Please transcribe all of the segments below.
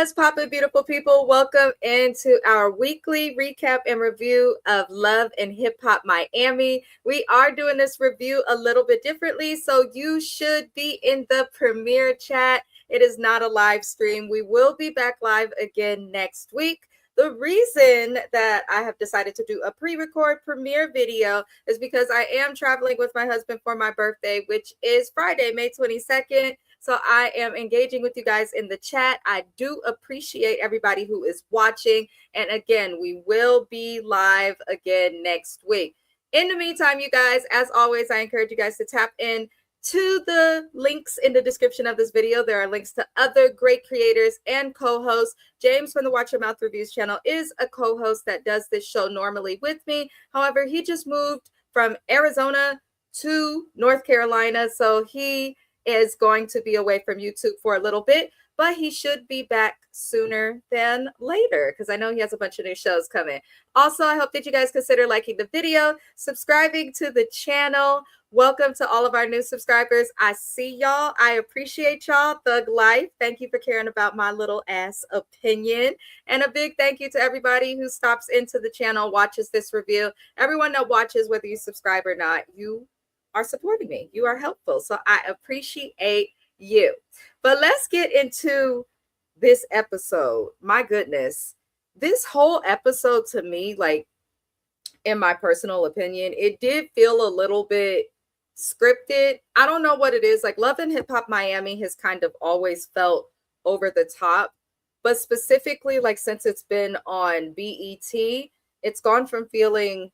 What's poppin', beautiful people? Welcome into our weekly recap and review of Love and Hip Hop Miami. We are doing this review a little bit differently, so you should be in the premiere chat. It is not a live stream. We will be back live again next week. The reason that I have decided to do a pre-record premiere video is because I am traveling with my husband for my birthday, which is Friday, May 22nd. So I am engaging with you guys in the chat. I do appreciate everybody who is watching. And again, we will be live again next week. In the meantime, you guys, as always, I encourage you guys to tap in to the links in the description of this video. There are links to other great creators and co-hosts. James from the Watch Your Mouth Reviews channel is a co-host that does this show normally with me. However, he just moved from Arizona to North Carolina. So he is going to be away from YouTube for a little bit, but he should be back sooner than later because I know he has a bunch of new shows coming. Also, I hope that you guys consider liking the video, subscribing to the channel. Welcome to all of our new subscribers. I see y'all. I appreciate y'all. Thug Life, thank you for caring about my little ass opinion. And a big thank you to everybody who stops into the channel, watches this review. Everyone that watches, whether you subscribe or not, you are supporting me. You are helpful. So I appreciate you. But let's get into this episode. My goodness. This whole episode to me, like in my personal opinion, it did feel a little bit scripted. I don't know what it is. Like Love and Hip Hop Miami has kind of always felt over the top. But specifically, like since it's been on BET, it's gone from feeling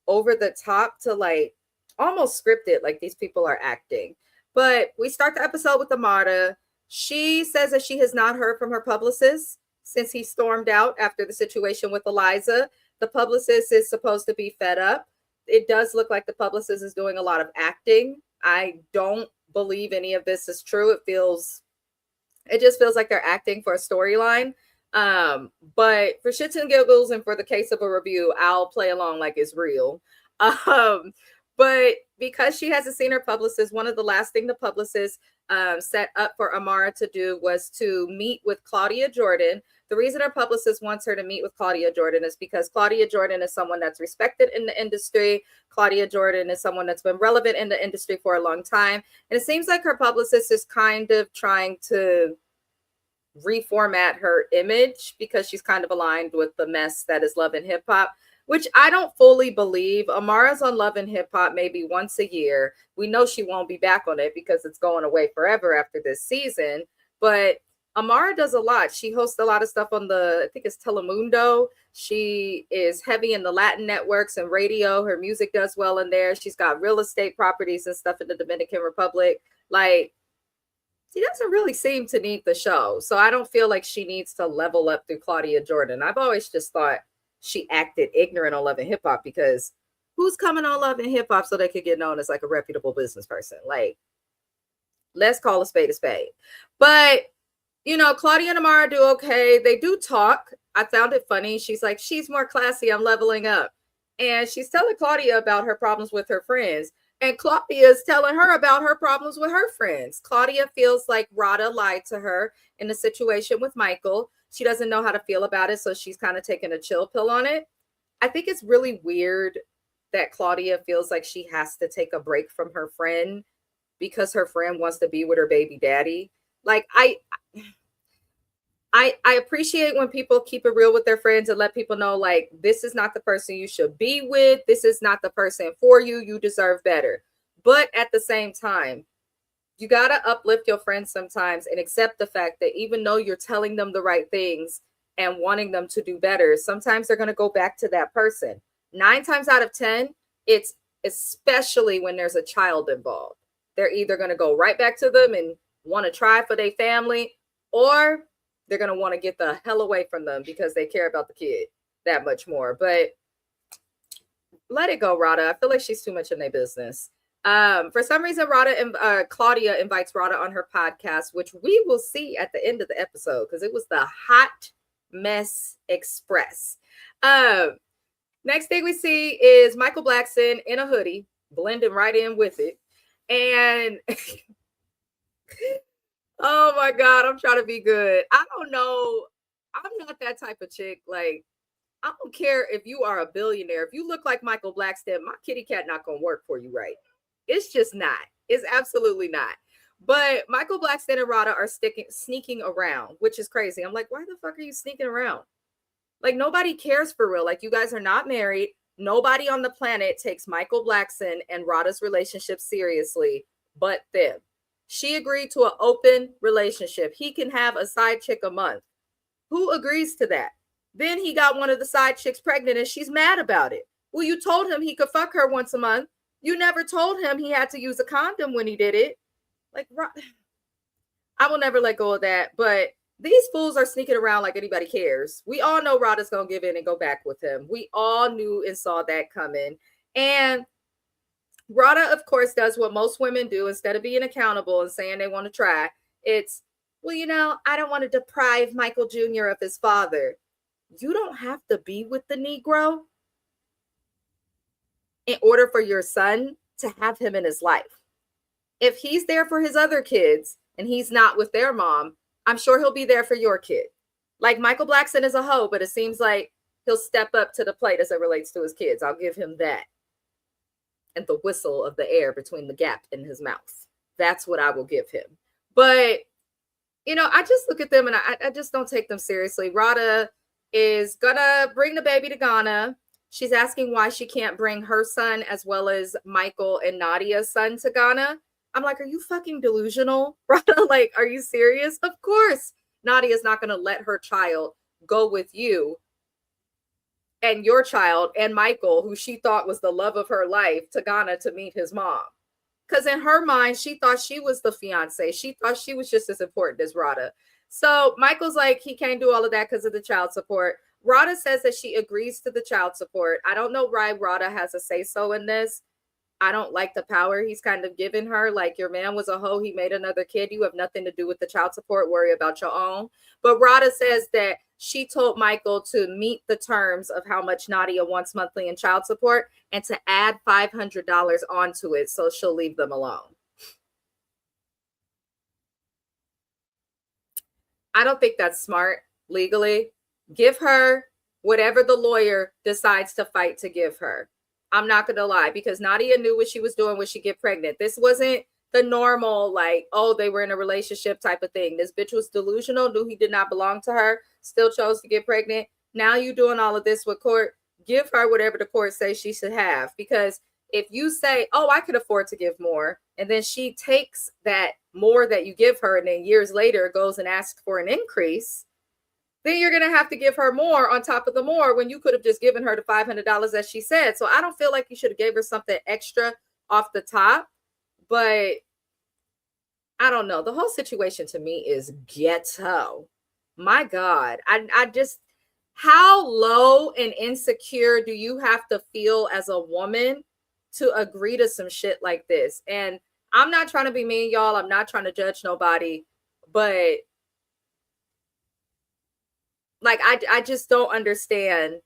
over the top to like almost scripted, like these people are acting. But we start the episode with Amara. She says that she has not heard from her publicist since he stormed out after the situation with Eliza. The publicist is supposed to be fed up. It does look like the publicist is doing a lot of acting. I don't believe any of this is true. It just feels like they're acting for a storyline. But for shits and giggles and for the case of a review, I'll play along like it's real. But because she hasn't seen her publicist, one of the last things the publicist set up for Amara to do was to meet with Claudia Jordan. The reason her publicist wants her to meet with Claudia Jordan is because Claudia Jordan is someone that's respected in the industry. Claudia Jordan is someone that's been relevant in the industry for a long time. And it seems like her publicist is kind of trying to reformat her image because she's kind of aligned with the mess that is Love and Hip Hop, which I don't fully believe. Amara's on Love and Hip Hop maybe once a year. We know she won't be back on it because it's going away forever after this season. But Amara does a lot. She hosts a lot of stuff on I think it's Telemundo. She is heavy in the Latin networks and radio. Her music does well in there. She's got real estate properties and stuff in the Dominican Republic. Like, she doesn't really seem to need the show. So I don't feel like she needs to level up through Claudia Jordan. I've always just thought she acted ignorant on Love and Hip Hop because who's coming on Love and Hip Hop so they could get known as like a reputable business person? Like, let's call a spade a spade. But, you know, Claudia and Amara do okay. They do talk. I found it funny. She's like, she's more classy. I'm leveling up. And she's telling Claudia about her problems with her friends. And Claudia is telling her about her problems with her friends. Claudia feels like Rada lied to her in the situation with Michael. She doesn't know how to feel about it, so she's kind of taking a chill pill on it. I think it's really weird that Claudia feels like she has to take a break from her friend because her friend wants to be with her baby daddy. Like, I appreciate when people keep it real with their friends and let people know, like, this is not the person you should be with. This is not the person for you. You deserve better. But at the same time, you got to uplift your friends sometimes and accept the fact that even though you're telling them the right things and wanting them to do better, sometimes they're going to go back to that person. 9 times out of 10, it's especially when there's a child involved. They're either going to go right back to them and want to try for their family, or they're going to want to get the hell away from them because they care about the kid that much more. But let it go, Rada. I feel like she's too much in their business. For some reason, Claudia invites Rada on her podcast, which we will see at the end of the episode because it was the Hot Mess Express. Next thing we see is Michael Blackson in a hoodie, blending right in with it. And oh my God, I'm trying to be good. I don't know I'm not that type of chick. Like, I don't care if you are a billionaire. If you look like Michael Blackstead, my kitty cat not gonna work for you, right? It's just not. It's absolutely not. But Michael Blackstead and Rada are sneaking around, which is crazy. I'm like, why the fuck are you sneaking around? Like, nobody cares for real. Like, you guys are not married. Nobody on the planet takes Michael Blackson and Rada's relationship seriously but them. She agreed to an open relationship. He can have a side chick a month. Who agrees to that? Then he got one of the side chicks pregnant and she's mad about it. Well, you told him he could fuck her once a month. You never told him he had to use a condom when he did it. Like, I will never let go of that. But these fools are sneaking around like anybody cares. We all know Rada's going to give in and go back with him. We all knew and saw that coming. And Rada, of course, does what most women do. Instead of being accountable and saying they want to try, it's, well, you know, I don't want to deprive Michael Jr. of his father. You don't have to be with the Negro in order for your son to have him in his life. If he's there for his other kids and he's not with their mom, I'm sure he'll be there for your kid. Like, Michael Blackson is a hoe, but it seems like he'll step up to the plate as it relates to his kids. I'll give him that. And the whistle of the air between the gap in his mouth. That's what I will give him. But, you know, I just look at them and I just don't take them seriously. Rada is gonna bring the baby to Ghana. She's asking why she can't bring her son as well as Michael and Nadia's son to Ghana. I'm like, are you fucking delusional, Rada? Like, are you serious? Of course, Nadia's not gonna let her child go with you and your child and Michael, who she thought was the love of her life, to Ghana to meet his mom. Because in her mind, she thought she was the fiance. She thought she was just as important as Rada. So Michael's like, he can't do all of that because of the child support. Rada says that she agrees to the child support. I don't know why Rada has a say-so in this. I don't like the power he's kind of given her. Like, your man was a hoe. He made another kid. You have nothing to do with the child support. Worry about your own. But Rada says that she told Michael to meet the terms of how much Nadia wants monthly in child support and to add $500 onto it so she'll leave them alone. I don't think that's smart legally. Give her whatever the lawyer decides to fight to give her. I'm not going to lie, because Nadia knew what she was doing when she get pregnant. This wasn't the normal, like, oh, they were in a relationship type of thing. This bitch was delusional, knew he did not belong to her, still chose to get pregnant. Now you doing all of this with court. Give her whatever the court says she should have. Because if you say, oh, I could afford to give more, and then she takes that more that you give her, and then years later goes and asks for an increase, then you're going to have to give her more on top of the more when you could have just given her the $500 as she said. So I don't feel like you should have gave her something extra off the top. But I don't know. The whole situation to me is ghetto. My God. I just, how low and insecure do you have to feel as a woman to agree to some shit like this? And I'm not trying to be mean, y'all. I'm not trying to judge nobody. But like, I just don't understand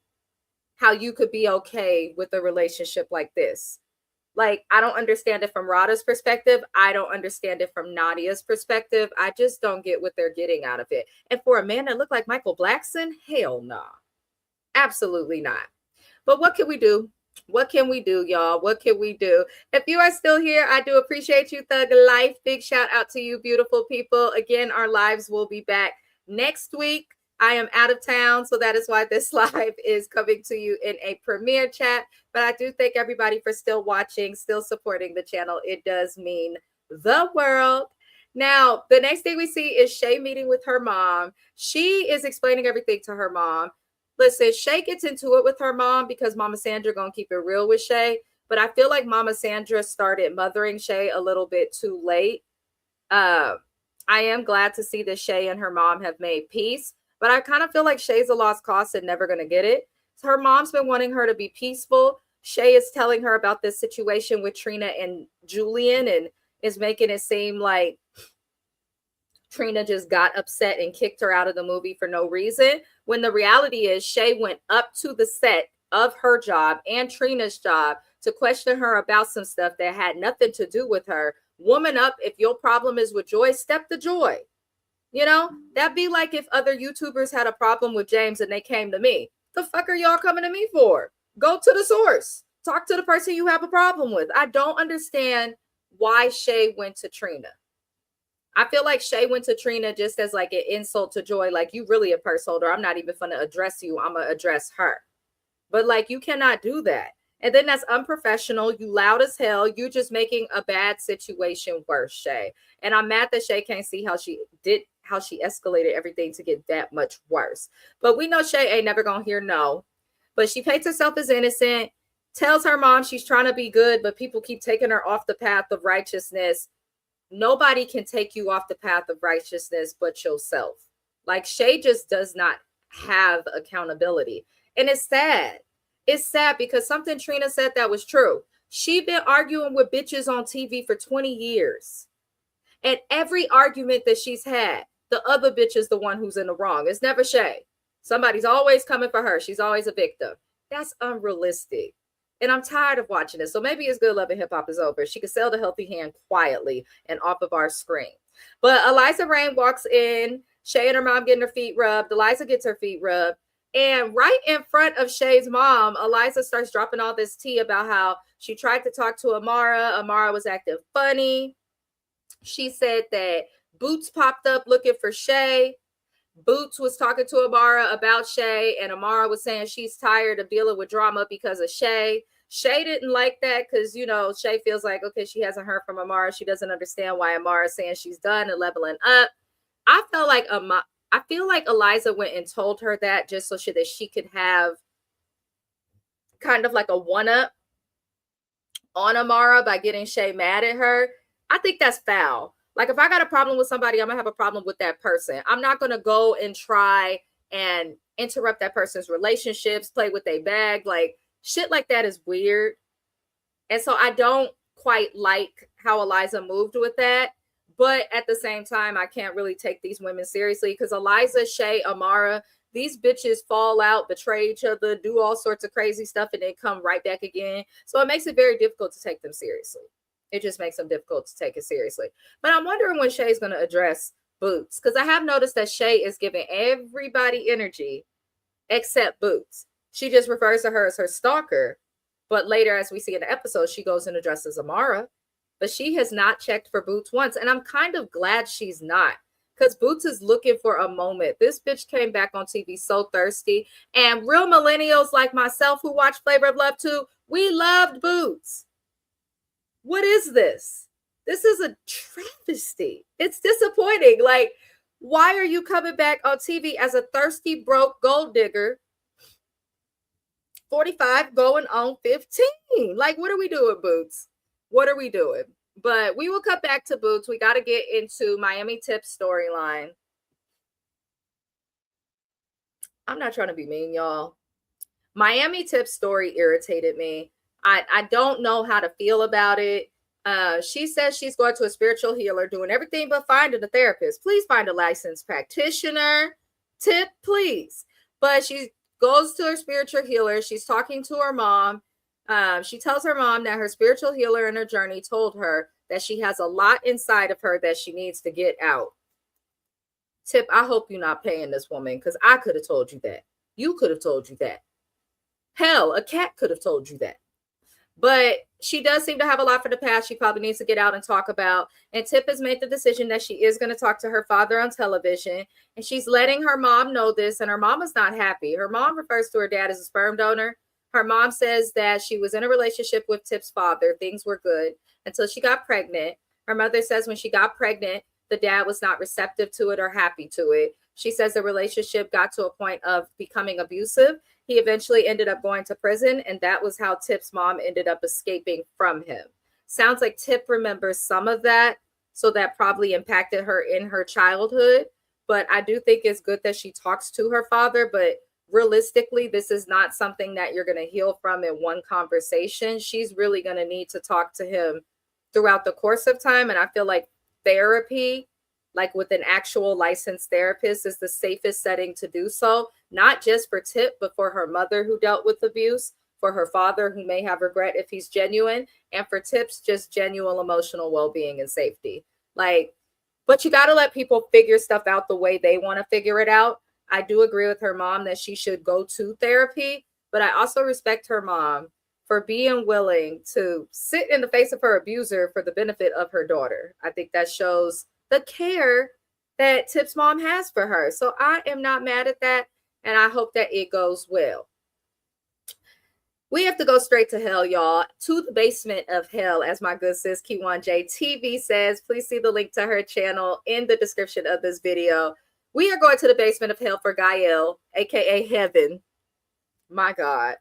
how you could be okay with a relationship like this. Like, I don't understand it from Rada's perspective. I don't understand it from Nadia's perspective. I just don't get what they're getting out of it. And for a man that looked like Michael Blackson, hell no. Nah. Absolutely not. But what can we do? What can we do, y'all? What can we do? If you are still here, I do appreciate you, Thug Life. Big shout out to you, beautiful people. Again, our lives will be back next week. I am out of town, so that is why this live is coming to you in a premiere chat. But I do thank everybody for still watching, still supporting the channel. It does mean the world. Now, the next thing we see is Shay meeting with her mom. She is explaining everything to her mom. Listen, Shay gets into it with her mom because Mama Sandra gonna keep it real with Shay. But I feel like Mama Sandra started mothering Shay a little bit too late. I am glad to see that Shay and her mom have made peace. But I kind of feel like Shay's a lost cause and never going to get it. So her mom's been wanting her to be peaceful. Shay is telling her about this situation with Trina and Julian and is making it seem like Trina just got upset and kicked her out of the movie for no reason. When the reality is Shay went up to the set of her job and Trina's job to question her about some stuff that had nothing to do with her. Woman up, if your problem is with Joy, step to Joy. You know, that'd be like if other YouTubers had a problem with James and they came to me. The fuck are y'all coming to me for? Go to the source. Talk to the person you have a problem with. I don't understand why Shay went to Trina. I feel like Shay went to Trina just as like an insult to Joy. Like, you really a purse holder. I'm not even gonna address you. I'm gonna address her. But like, you cannot do that. And then that's unprofessional. You loud as hell. You just making a bad situation worse, Shay. And I'm mad that Shay can't see how she escalated everything to get that much worse. But we know Shay ain't never gonna hear no. But she paints herself as innocent, tells her mom she's trying to be good, but people keep taking her off the path of righteousness. Nobody can take you off the path of righteousness but yourself. Like, Shay just does not have accountability. And it's sad. It's sad because something Trina said that was true. She been arguing with bitches on TV for 20 years. And every argument that she's had, the other bitch is the one who's in the wrong. It's never Shay. Somebody's always coming for her. She's always a victim. That's unrealistic. And I'm tired of watching this. So maybe it's good Love and Hip Hop is over. She could sell the healthy hand quietly and off of our screen. But Eliza Reign walks in. Shay and her mom getting her feet rubbed. Eliza gets her feet rubbed. And right in front of Shay's mom, Eliza starts dropping all this tea about how she tried to talk to Amara. Amara was acting funny. She said that Boots popped up looking for Shay. Boots was talking to Amara about Shay, and Amara was saying she's tired of dealing with drama because of Shay. Shay didn't like that because, you know, Shay feels like, okay, she hasn't heard from Amara. She doesn't understand why Amara is saying she's done and leveling up. I feel like Eliza went and told her that just so that she could have kind of like a one-up on Amara by getting Shay mad at her. I think that's foul. Like, if I got a problem with somebody, I'm going to have a problem with that person. I'm not going to go and try and interrupt that person's relationships, play with their bag. Like, shit like that is weird. And so I don't quite like how Eliza moved with that. But at the same time, I can't really take these women seriously because Eliza, Shay, Amara, these bitches fall out, betray each other, do all sorts of crazy stuff, and then come right back again. So it makes it very difficult to take them seriously. It just makes them difficult to take it seriously. But I'm wondering when Shay's going to address Boots, because I have noticed that Shay is giving everybody energy except Boots. She just refers to her as her stalker. But later, as we see in the episode, she goes and addresses Amara. But she has not checked for Boots once. And I'm kind of glad she's not, because Boots is looking for a moment. This bitch came back on TV so thirsty. And real millennials like myself who watch Flavor of Love too, we loved Boots. What is this? This is a travesty. It's disappointing. Like, why are you coming back on TV as a thirsty, broke gold digger? 45 going on 15. Like, what are we doing, Boots? What are we doing? But we will cut back to Boots. We got to get into Miami Tip's storyline. I'm not trying to be mean, y'all. Miami Tip's story irritated me. I don't know how to feel about it. She says she's going to a spiritual healer, doing everything but finding a therapist. Please find a licensed practitioner. Tip, please. But she goes to her spiritual healer. She's talking to her mom. She tells her mom that her spiritual healer in her journey told her that she has a lot inside of her that she needs to get out. Tip, I hope you're not paying this woman, because I could have told you that. You could have told you that. Hell, a cat could have told you that. But she does seem to have a lot for the past she probably needs to get out and talk about. And Tip has made the decision that she is going to talk to her father on television. And she's letting her mom know this. And her mom is not happy. Her mom refers to her dad as a sperm donor. Her mom says that she was in a relationship with Tip's father. Things were good until she got pregnant. Her mother says when she got pregnant, the dad was not receptive to it or happy to it. She says the relationship got to a point of becoming abusive. He eventually ended up going to prison, and that was how Tip's mom ended up escaping from him. Sounds like Tip remembers some of that, so that probably impacted her in her childhood. But I do think it's good that she talks to her father, but realistically, this is not something that you're going to heal from in one conversation. She's really going to need to talk to him throughout the course of time, and I feel like therapy, like with an actual licensed therapist, is the safest setting to do so, not just for Tip, but for her mother who dealt with abuse, for her father who may have regret if he's genuine, and for Tip's just genuine emotional well-being and safety. Like, But you got to let people figure stuff out the way they want to figure it out. I do agree with her mom that she should go to therapy, but I also respect her mom for being willing to sit in the face of her abuser for the benefit of her daughter. I think that shows the care that Tip's mom has for her. So I am not mad at that, and I hope that it goes well. We have to go straight to hell, y'all. To the basement of hell, as my good sis Q1J TV says. Please see the link to her channel in the description of this video. We are going to the basement of hell for Gael, aka Heaven. My God.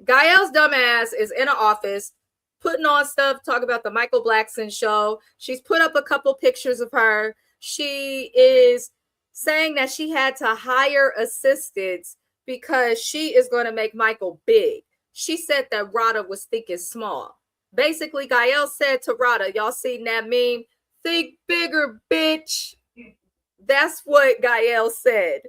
Gael's dumbass is in an office putting on stuff, talk about the Michael Blackson show. She's put up a couple pictures of her. She is saying that she had to hire assistants because she is going to make Michael big. She said that Rada was thinking small. Basically, Gael said to Rada, y'all seen that meme? Think bigger, bitch. That's what Gael said.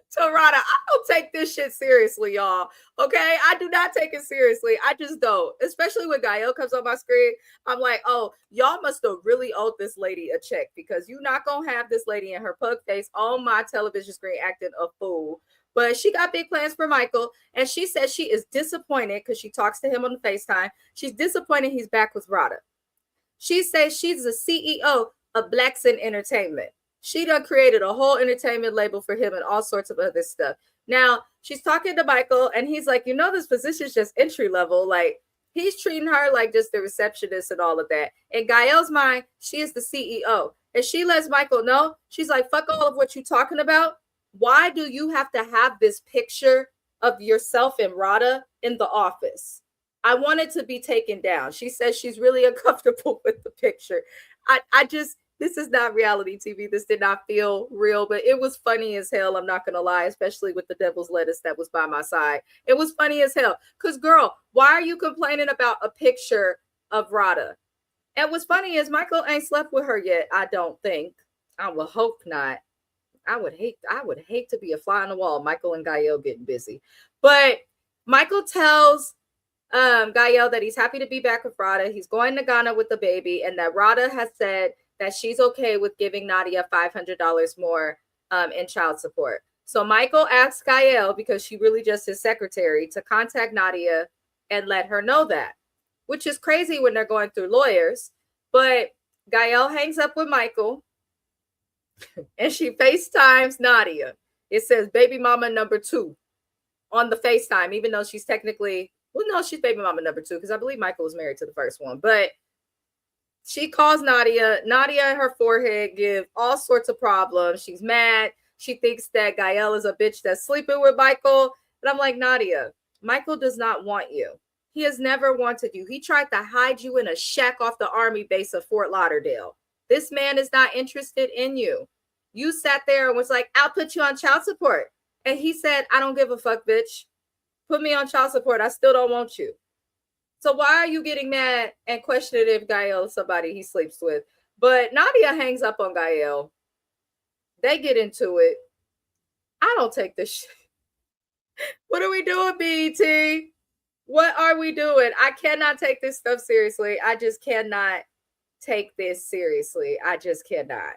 So Rada, I don't take this shit seriously, y'all. Okay, I do not take it seriously. I just don't. Especially when Gael comes on my screen, I'm like, oh, y'all must have really owed this lady a check because you're not gonna have this lady in her pug face on my television screen acting a fool. But she got big plans for Michael, and she says she is disappointed because she talks to him on the FaceTime. She's disappointed he's back with Rada. She says she's the CEO of Blackson Entertainment. She done created a whole entertainment label for him and all sorts of other stuff. Now, she's talking to Michael, and he's like, you know, this position is just entry level. Like, he's treating her like just the receptionist and all of that. In Gael's mind, she is the CEO. And she lets Michael know, she's like, fuck all of what you're talking about. Why do you have to have this picture of yourself and Rada in the office? I want it to be taken down. She says she's really uncomfortable with the picture. I just, this is not reality TV. This did not feel real, but it was funny as hell. I'm not going to lie, especially with the devil's lettuce that was by my side. It was funny as hell. Because, girl, why are you complaining about a picture of Rada? And what's funny is Michael ain't slept with her yet, I don't think. I will hope not. I would hate to be a fly on the wall. Michael and Gael getting busy. But Michael tells Gael that he's happy to be back with Rada. He's going to Ghana with the baby, and that Rada has said that she's okay with giving Nadia $500 more in child support. So Michael asks Gael, because she really just his secretary, to contact Nadia and let her know that, which is crazy when they're going through lawyers. But Gael hangs up with Michael, and she FaceTimes Nadia. It says baby mama number 2 on the FaceTime, even though she's technically, well, no, she's baby mama number 2, because I believe Michael was married to the first one. But she calls Nadia. Nadia and her forehead give all sorts of problems. She's mad. She thinks that Gael is a bitch that's sleeping with Michael. And I'm like, Nadia, Michael does not want you. He has never wanted you. He tried to hide you in a shack off the army base of Fort Lauderdale. This man is not interested in you. You sat there and was like, I'll put you on child support. And he said, I don't give a fuck, bitch. Put me on child support. I still don't want you. So why are you getting mad and questioning if Gael is somebody he sleeps with? But Nadia hangs up on Gael. They get into it. I don't take this shit. What are we doing, BET? What are we doing? I cannot take this stuff seriously. I just cannot take this seriously. I just cannot.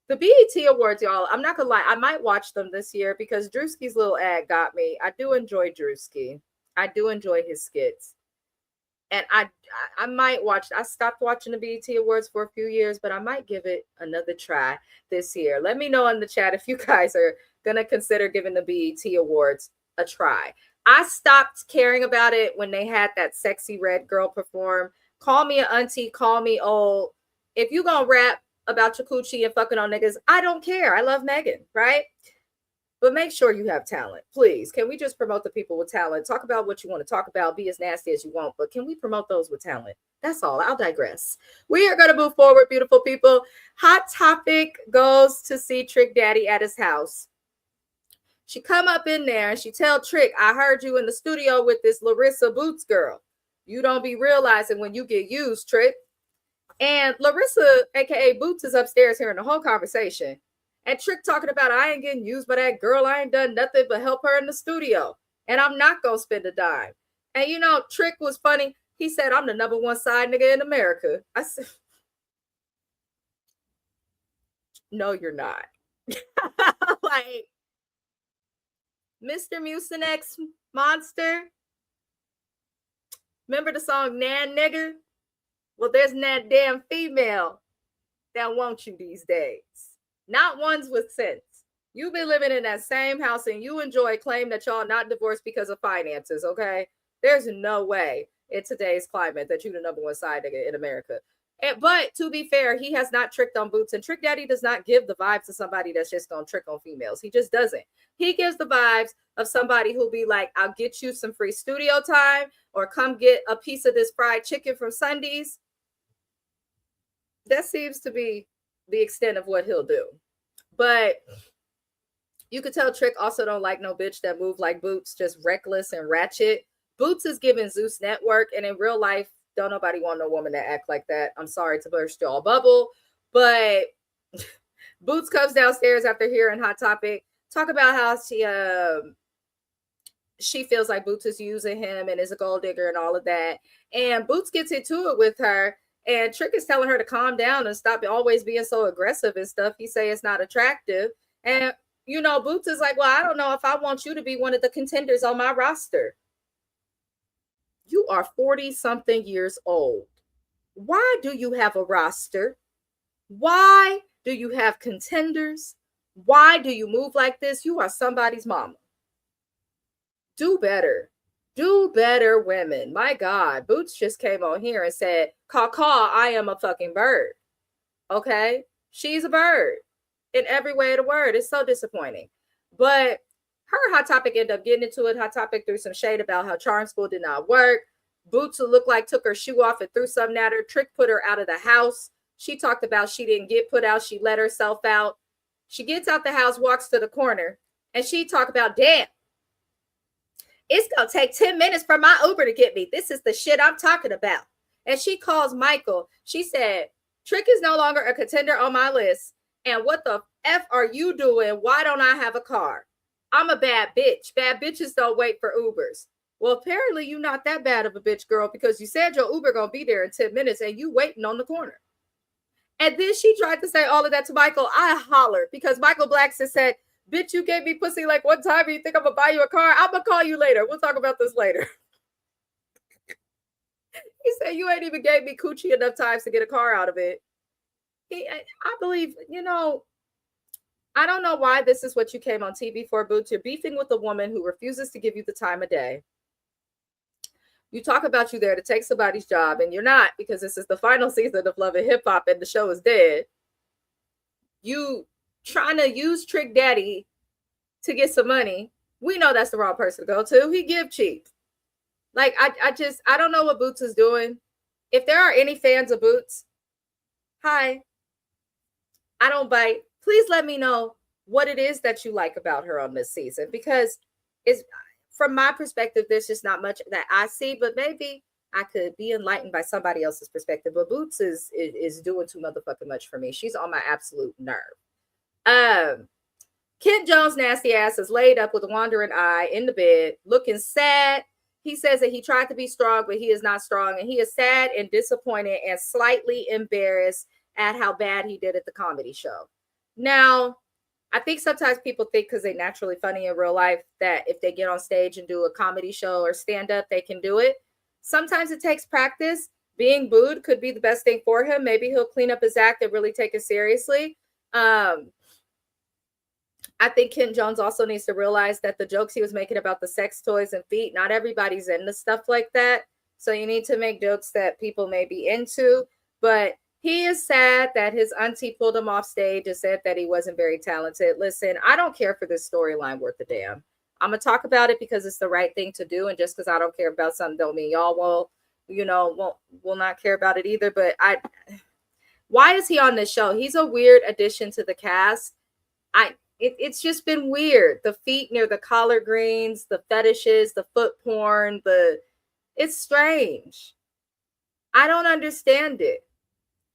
The BET Awards, y'all, I'm not gonna lie, I might watch them this year because Drewski's little ad got me. I do enjoy Drewski. I do enjoy his skits. And I might watch, I stopped watching the BET Awards for a few years, but I might give it another try this year. Let me know in the chat if you guys are gonna consider giving the BET Awards a try. I stopped caring about it when they had that sexy red girl perform. Call me an auntie, call me old. If you gonna rap about your coochie and fucking on niggas, I don't care. I love Megan, right? But make sure you have talent, please. Can we just promote the people with talent? Talk about what you want to talk about. Be as nasty as you want, but can we promote those with talent? That's all. I'll digress. We are going to move forward, beautiful people. Hot Topic goes to see Trick Daddy at his house. She come up in there and she tell Trick, I heard you in the studio with this Larissa Boots girl. You don't be realizing when you get used, Trick. And Larissa, aka Boots, is upstairs hearing the whole conversation. And Trick talking about, I ain't getting used by that girl. I ain't done nothing but help her in the studio. And I'm not going to spend a dime. And, you know, Trick was funny. He said, I'm the #1 side nigga in America. I said, No, you're not. Like, Mr. Mucinex Monster. Remember the song Nan Nigger? Well, there's that damn female that wants you these days. Not ones with sense. You've been living in that same house and you enjoy claim that y'all not divorced because of finances, okay? There's no way in today's climate that you're the number one side nigga in America. But to be fair, he has not tricked on Boots, and Trick Daddy does not give the vibes to somebody that's just gonna trick on females. He just doesn't. He gives the vibes of somebody who'll be like, I'll get you some free studio time, or come get a piece of this fried chicken from Sundays. That seems to be the extent of what he'll do. But you could tell Trick also don't like no bitch that move like Boots, just reckless and ratchet. Boots is giving Zeus Network, and in real life, don't nobody want no woman that act like that. I'm sorry to burst y'all bubble, but Boots comes downstairs after hearing Hot Topic talk about how she feels like Boots is using him and is a gold digger and all of that. And Boots gets into it with her, and Trick is telling her to calm down and stop always being so aggressive and stuff. He say it's not attractive. And, you know, Boots is like, well, I don't know if I want you to be one of the contenders on my roster. You are 40-something years old. Why do you have a roster? Why do you have contenders? Why do you move like this? You are somebody's mama. Do better. Do better, women. My God. Boots just came on here and said, caw, I am a fucking bird. Okay? She's a bird in every way of the word. It's so disappointing. But her Hot Topic ended up getting into it. Hot Topic threw some shade about how charm school did not work. Boots, who looked like took her shoe off and threw something at her. Trick put her out of the house. She talked about she didn't get put out. She let herself out. She gets out the house, walks to the corner, and she talked about, damn, it's going to take 10 minutes for my Uber to get me. This is the shit I'm talking about. And she calls Michael. She said, Trick is no longer a contender on my list. And what the F are you doing? Why don't I have a car? I'm a bad bitch. Bad bitches don't wait for Ubers. Well, apparently you're not that bad of a bitch, girl, because you said your Uber going to be there in 10 minutes and you waiting on the corner. And then she tried to say all of that to Michael. I hollered because Michael Blackson said, bitch, you gave me pussy like one time and you think I'm going to buy you a car? I'm going to call you later. We'll talk about this later. He said, you ain't even gave me coochie enough times to get a car out of it. I believe, you know, I don't know why this is what you came on TV for, Boots. You're beefing with a woman who refuses to give you the time of day. You talk about you there to take somebody's job, and you're not, because this is the final season of Love and Hip Hop and the show is dead. You trying to use Trick Daddy to get some money. We know that's the wrong person to go to. He give cheap. Like, I don't know what Boots is doing. If there are any fans of Boots, hi. I don't bite. Please let me know what it is that you like about her on this season, because it's, from my perspective, there's just not much that I see, but maybe I could be enlightened by somebody else's perspective. But Boots is doing too motherfucking much for me. She's on my absolute nerve. Kent Jones' nasty ass is laid up with a wandering eye in the bed, looking sad. He says that he tried to be strong, but he is not strong. And he is sad and disappointed and slightly embarrassed at how bad he did at the comedy show. Now, I think sometimes people think because they're naturally funny in real life that if they get on stage and do a comedy show or stand up, they can do it. Sometimes it takes practice. Being booed could be the best thing for him. Maybe he'll clean up his act and really take it seriously. I think Ken Jones also needs to realize that the jokes he was making about the sex toys and feet, not everybody's into stuff like that. So you need to make jokes that people may be into. But he is sad that his auntie pulled him off stage and said that he wasn't very talented. Listen, I don't care for this storyline worth a damn. I'm going to talk about it because it's the right thing to do. And just because I don't care about something don't mean y'all will not care about it either. But why is he on this show? He's a weird addition to the cast. It's just been weird. The feet near the collard greens, the fetishes, the foot porn, it's strange. I don't understand it.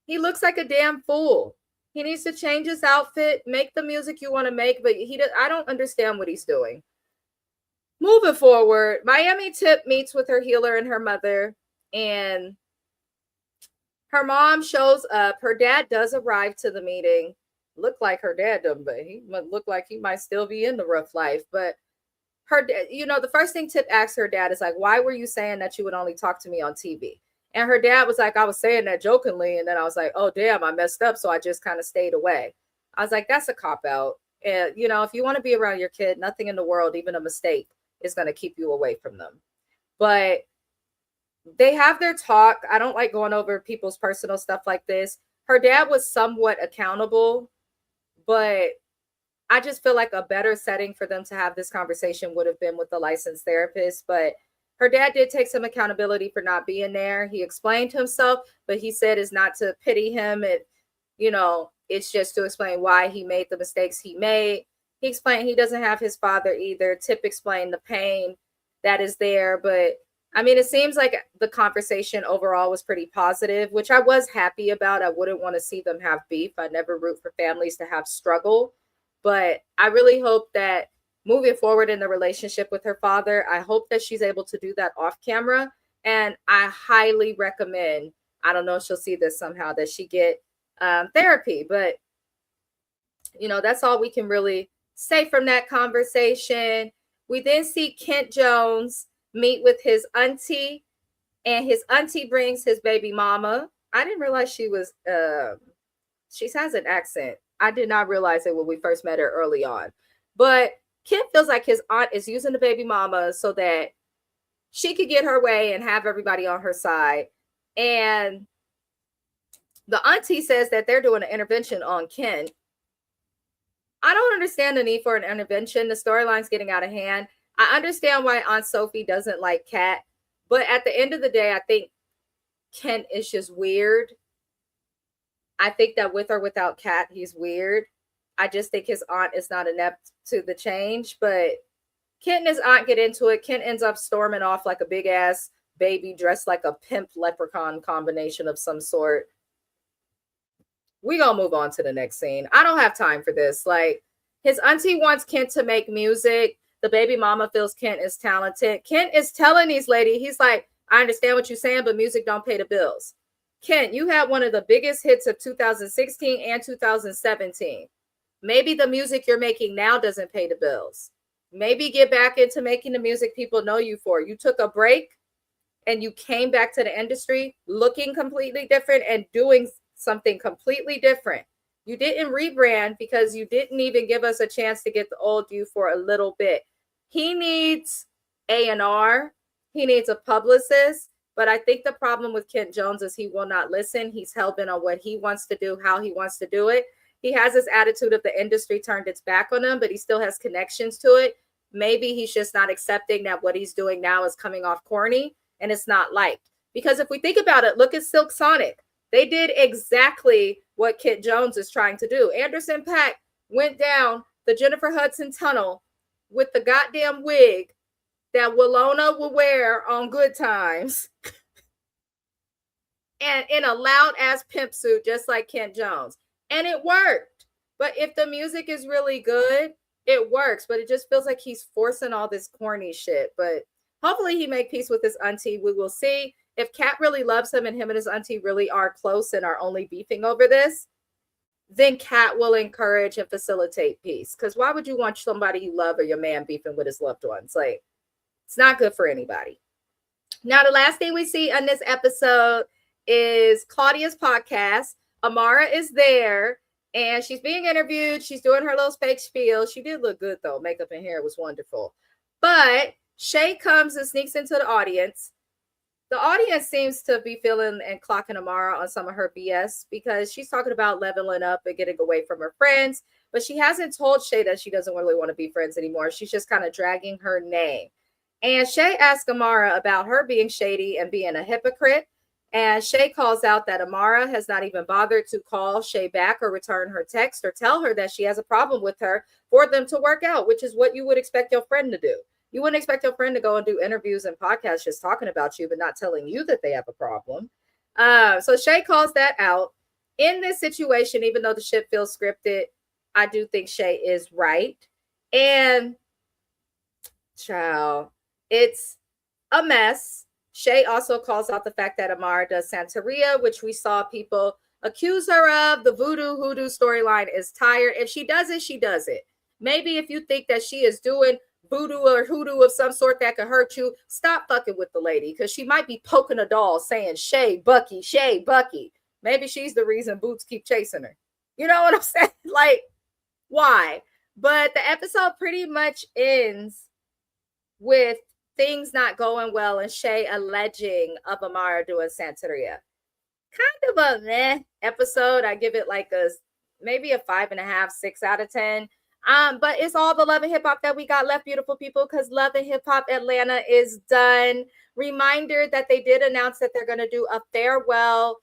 He looks like a damn fool. He needs to change his outfit, make the music you want to make, but I don't understand what he's doing. Moving forward, Miami Tip meets with her healer and her mother, and her mom shows up. Her dad does arrive to the meeting. look like her dad doesn't, but he might look like he might still be in the rough life. But the first thing Tip asked her dad is like, why were you saying that you would only talk to me on TV? And her dad was like, I was saying that jokingly. And then I was like, oh, damn, I messed up. So I just kind of stayed away. I was like, that's a cop out. And, if you want to be around your kid, nothing in the world, even a mistake, is going to keep you away from them. But they have their talk. I don't like going over people's personal stuff like this. Her dad was somewhat accountable, but I just feel like a better setting for them to have this conversation would have been with the licensed therapist. But her dad did take some accountability for not being there. He explained himself, but he said it's not to pity him. It's just to explain why he made the mistakes he made. He explained he doesn't have his father either. Tip explained the pain that is there. But I mean, it seems like the conversation overall was pretty positive, which I was happy about. I wouldn't want to see them have beef. I never root for families to have struggle. But I really hope that moving forward in the relationship with her father, I hope that she's able to do that off camera. And I highly recommend, I don't know if she'll see this somehow, that she get therapy. But, that's all we can really say from that conversation. We then see Kent Jones meet with his auntie, and his auntie brings his baby mama. I didn't realize she has an accent. I did not realize it when we first met her early on. But Kent feels like his aunt is using the baby mama so that she could get her way and have everybody on her side. And the auntie says that they're doing an intervention on Kent. I don't understand the need for an intervention. The storyline's getting out of hand. I understand why Aunt Sophie doesn't like Kat. But at the end of the day, I think Kent is just weird. I think that with or without Kat, he's weird. I just think his aunt is not inept to the change. But Kent and his aunt get into it. Kent ends up storming off like a big ass baby dressed like a pimp leprechaun combination of some sort. We gonna move on to the next scene. I don't have time for this. Like, his auntie wants Kent to make music. The baby mama feels Kent is talented. Kent is telling these ladies, he's like, I understand what you're saying, but music don't pay the bills. Kent, you had one of the biggest hits of 2016 and 2017. Maybe the music you're making now doesn't pay the bills. Maybe get back into making the music people know you for. You took a break and you came back to the industry looking completely different and doing something completely different. You didn't rebrand because you didn't even give us a chance to get the old you for a little bit. He needs A&R. He needs a publicist. But I think the problem with Kent Jones is he will not listen. He's hell-bent on what he wants to do, how he wants to do it. He has this attitude of the industry turned its back on him, but he still has connections to it. Maybe he's just not accepting that what he's doing now is coming off corny and it's not liked. Because if we think about it, look at Silk Sonic. They did exactly what Kent Jones is trying to do. Anderson .Paak went down the Jennifer Hudson tunnel with the goddamn wig that Willona will wear on Good Times and in a loud ass pimp suit, just like Kent Jones. And it worked. But if the music is really good, it works. But it just feels like he's forcing all this corny shit. But hopefully he make peace with his auntie. We will see. If Kat really loves him and him and his auntie really are close and are only beefing over this, then Kat will encourage and facilitate peace. Because why would you want somebody you love or your man beefing with his loved ones? Like, it's not good for anybody. Now, the last thing we see on this episode is Claudia's podcast. Amara is there and she's being interviewed. She's doing her little fake spiel. She did look good, though. Makeup and hair was wonderful. But Shay comes and sneaks into the audience. The audience seems to be feeling and clocking Amara on some of her BS because she's talking about leveling up and getting away from her friends. But she hasn't told Shay that she doesn't really want to be friends anymore. She's just kind of dragging her name. And Shay asks Amara about her being shady and being a hypocrite. And Shay calls out that Amara has not even bothered to call Shay back or return her text or tell her that she has a problem with her for them to work out, which is what you would expect your friend to do. You wouldn't expect your friend to go and do interviews and podcasts just talking about you, but not telling you that they have a problem. So Shay calls that out. In this situation, even though the shit feels scripted, I do think Shay is right. And child, it's a mess. Shay also calls out the fact that Amara does Santeria, which we saw people accuse her of the voodoo hoodoo storyline is tired. If she does it, she does it. Maybe if you think that she is doing voodoo or hoodoo of some sort that could hurt you, stop fucking with the lady, because she might be poking a doll saying, Shay, Bucky, Shay, Bucky. Maybe she's the reason Boots keep chasing her. You know what I'm saying? Like, why? But the episode pretty much ends with things not going well and Shay alleging of Amara doing Santeria. Kind of a meh episode. I give it like maybe a 5.5, 6 out of 10. But it's all the Love and Hip Hop that we got left, beautiful people, because Love and Hip Hop Atlanta is done. Reminder that they did announce that they're going to do a farewell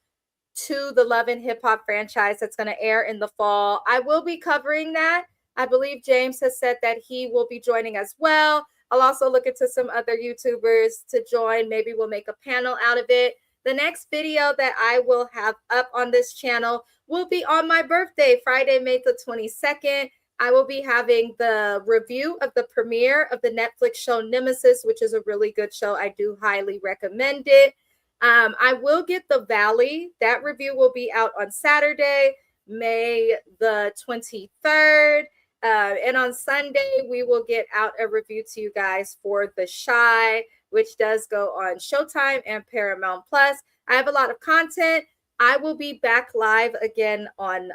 to the Love and Hip Hop franchise that's going to air in the fall. I will be covering that. I believe James has said that he will be joining as well. I'll also look into some other YouTubers to join. Maybe we'll make a panel out of it. The next video that I will have up on this channel will be on my birthday, Friday, May the 22nd. I will be having the review of the premiere of the Netflix show Nemesis, which is a really good show. I do highly recommend it. I will get The Valley. That review will be out on Saturday, May the 23rd. And on Sunday, we will get out a review to you guys for The Shy, which does go on Showtime and Paramount Plus. I have a lot of content. I will be back live again on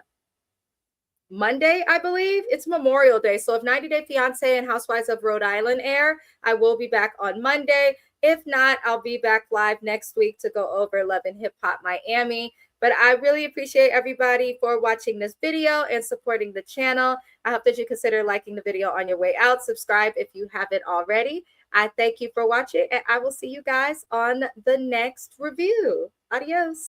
Monday, I believe. It's Memorial Day. So if 90 Day Fiancé and Housewives of Rhode Island air, I will be back on Monday. If not, I'll be back live next week to go over Love and Hip Hop Miami. But I really appreciate everybody for watching this video and supporting the channel. I hope that you consider liking the video on your way out. Subscribe if you haven't already. I thank you for watching, and I will see you guys on the next review. Adios.